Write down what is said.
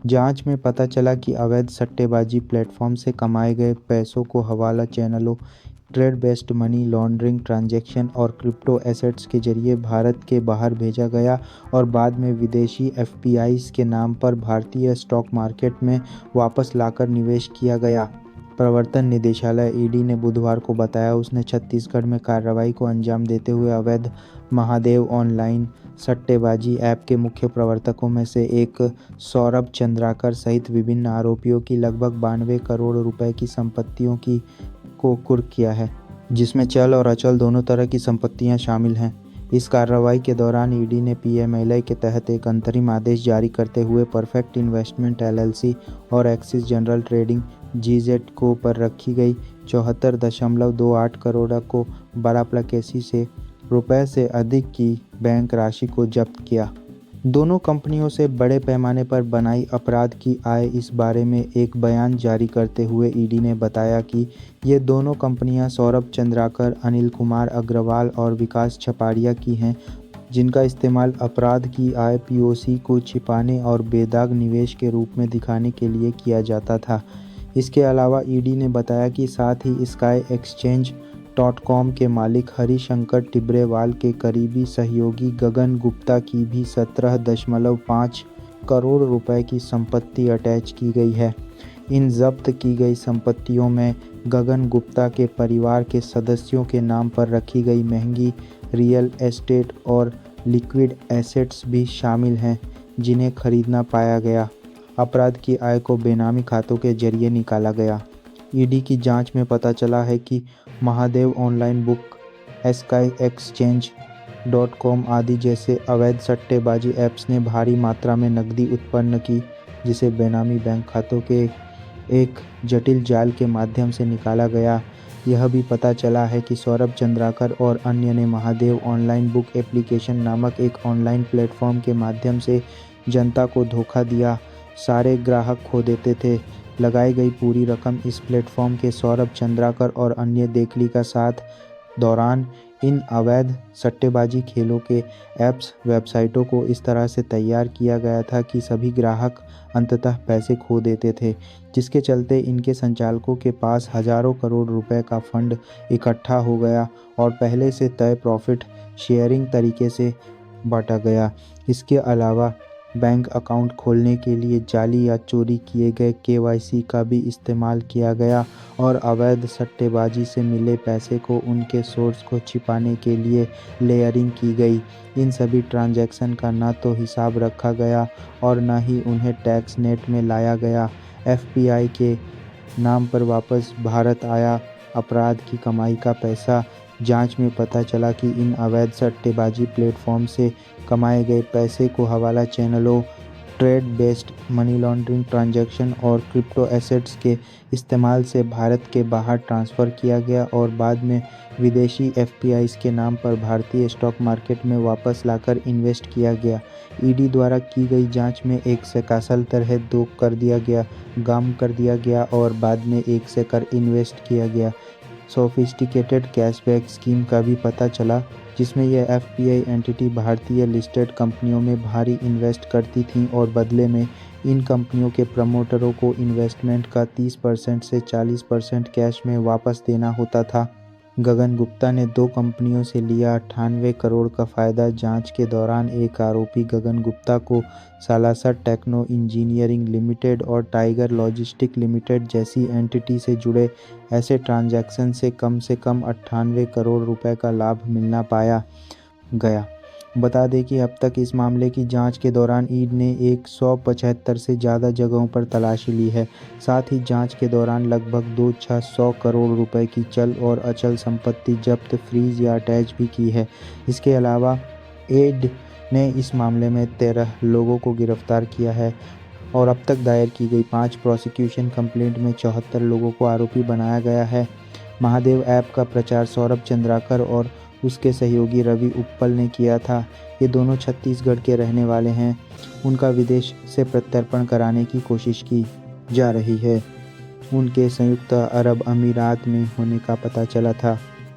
जांच में पता चला कि अवैध सट्टेबाजी प्लेटफॉर्म से कमाए गए पैसों को हवाला चैनलों, trade based money laundering transaction और क्रिप्टो एसेट्स के जरिए भारत के बाहर भेजा गया और बाद में विदेशी एफपीआईज के नाम पर भारतीय स्टॉक मार्केट में वापस लाकर निवेश किया गया। प्रवर्तन निदेशालय ईडी ने बुधवार को बताया उसने छत्तीसगढ़ में कार्रवाई को अंजाम देते हुए अवैध महादेव ऑनलाइन सट्टेबाजी ऐप के मुख्य प्रवर्तकों में से एक सौरभ चंद्राकर सहित विभिन्न आरोपियों की लगभग 92 करोड़ रुपए की संपत्तियों को कुर्क किया है, जिसमें चल और अचल दोनों तरह की संपत्तियां शामिल हैं। इस कार्रवाई के दौरान ईडी ने पीएमएलआई के तहत एक अंतरिम आदेश जारी करते हुए परफेक्ट इन्वेस्टमेंट एलएलसी और एक्सिस जनरल ट्रेडिंग जीजेड को पर रखी गई 74.28 करोड़ को बाराप्लाकेसी से रुपए से अधिक की बैंक राशि को जब्त किया। दोनों कंपनियों से बड़े पैमाने पर बनाई अपराध की आय। इस बारे में एक बयान जारी करते हुए ईडी ने बताया कि ये दोनों कंपनियां सौरभ चंद्राकर, अनिल कुमार अग्रवाल और विकास छपाड़िया की हैं, जिनका इस्तेमाल अपराध की आय पीओसी को छिपाने और बेदाग निवेश के रूप में दिखाने के लिए किया जाता था। इसके अलावा ईडी ने बताया कि साथ ही स्काई एक्सचेंज .com के मालिक हरिशंकर टिब्रेवाल के करीबी सहयोगी गगन गुप्ता की भी 17.5 करोड़ रुपए की संपत्ति अटैच की गई है। इन जब्त की गई संपत्तियों में गगन गुप्ता के परिवार के सदस्यों के नाम पर रखी गई महंगी रियल एस्टेट और लिक्विड एसेट्स भी शामिल हैं, जिन्हें खरीदना पाया गया। अपराध की आय को बेनामी खातों के जरिए निकाला गया। ईडी की जांच में पता चला है कि Mahadev online book, sky exchange .com आदि जैसे अवैध सट्टेबाजी ऐप्स ने भारी मात्रा में नकदी उत्पन्न की, जिसे बेनामी बैंक खातों के एक जटिल जाल के माध्यम से निकाला गया। यह भी पता चला है कि सौरभ चंद्राकर और अन्य ने महादेव ऑनलाइन बुक एप्लीकेशन नामक एक ऑनलाइन प्लेटफॉर्म के माध्यम से जनता को धोखा दिया। सारे ग्राहक खो देते थे। लगाई गई पूरी रकम इस प्लेटफॉर्म के सौरभ चंद्राकर और अन्य देखली का साथ दौरान इन अवैध सट्टेबाजी खेलों के ऐप्स वेबसाइटों को इस तरह से तैयार किया गया था कि सभी ग्राहक अंततः पैसे खो देते थे, जिसके चलते इनके संचालकों के पास हजारों करोड़ रुपए का फंड इकट्ठा हो गया और पहले से तय प्रॉफिट शेयरिंग तरीके से बांटा गया। इसके अलावा बैंक अकाउंट खोलने के लिए जाली या चोरी किए गए केवाईसी का भी इस्तेमाल किया गया और अवैध सट्टेबाजी से मिले पैसे को उनके सोर्स को छिपाने के लिए लेयरिंग की गई। इन सभी ट्रांजैक्शन का ना तो हिसाब रखा गया और ना ही उन्हें टैक्स नेट में लाया गया। एफपीआई के नाम पर वापस भारत आया अपराध की कमाई का पैसा। जांच में पता चला कि इन अवैध सट्टेबाजी प्लेटफॉर्म से कमाए गए पैसे को हवाला चैनलों, trade based money laundering transaction और क्रिप्टो एसेट्स के इस्तेमाल से भारत के बाहर ट्रांसफ़र किया गया और बाद में विदेशी एफपीआईज के नाम पर भारतीय स्टॉक मार्केट में वापस लाकर इन्वेस्ट किया गया। ईडी द्वारा की गई जांच में एक से कासल तरह दो कर दिया गया, गाम कर दिया गया और बाद में एक से कर इन्वेस्ट किया गया। सोफिस्टिकेटेड कैशबैक स्कीम का भी पता चला, जिसमें यह एफपीआई एंटिटी भारतीय लिस्टेड कंपनियों में भारी इन्वेस्ट करती थीं और बदले में इन कंपनियों के प्रमोटरों को इन्वेस्टमेंट का 30% से 40% कैश में वापस देना होता था। गगन गुप्ता ने दो कंपनियों से लिया 98 करोड़ का फ़ायदा। जांच के दौरान एक आरोपी गगन गुप्ता को सालासर टेक्नो इंजीनियरिंग लिमिटेड और टाइगर लॉजिस्टिक लिमिटेड जैसी एंटिटी से जुड़े ऐसे ट्रांजैक्शन से कम 98 करोड़ रुपए का लाभ मिलना पाया गया। बता दें कि अब तक इस मामले की जांच के दौरान ईडी ने 175 से ज़्यादा जगहों पर तलाशी ली है। साथ ही जांच के दौरान लगभग 200 करोड़ रुपए की चल और अचल संपत्ति जब्त, फ्रीज या अटैच भी की है। इसके अलावा ईडी ने इस मामले में 13 लोगों को गिरफ्तार किया है और अब तक दायर की गई 5 प्रोसिक्यूशन कंप्लेंट में 74 लोगों को आरोपी बनाया गया है। महादेव ऐप का प्रचार सौरभ चंद्राकर और उसके सहयोगी रवि उप्पल ने किया था। ये दोनों छत्तीसगढ़ के रहने वाले हैं। उनका विदेश से प्रत्यर्पण कराने की कोशिश की जा रही है। उनके संयुक्त अरब अमीरात में होने का पता चला था।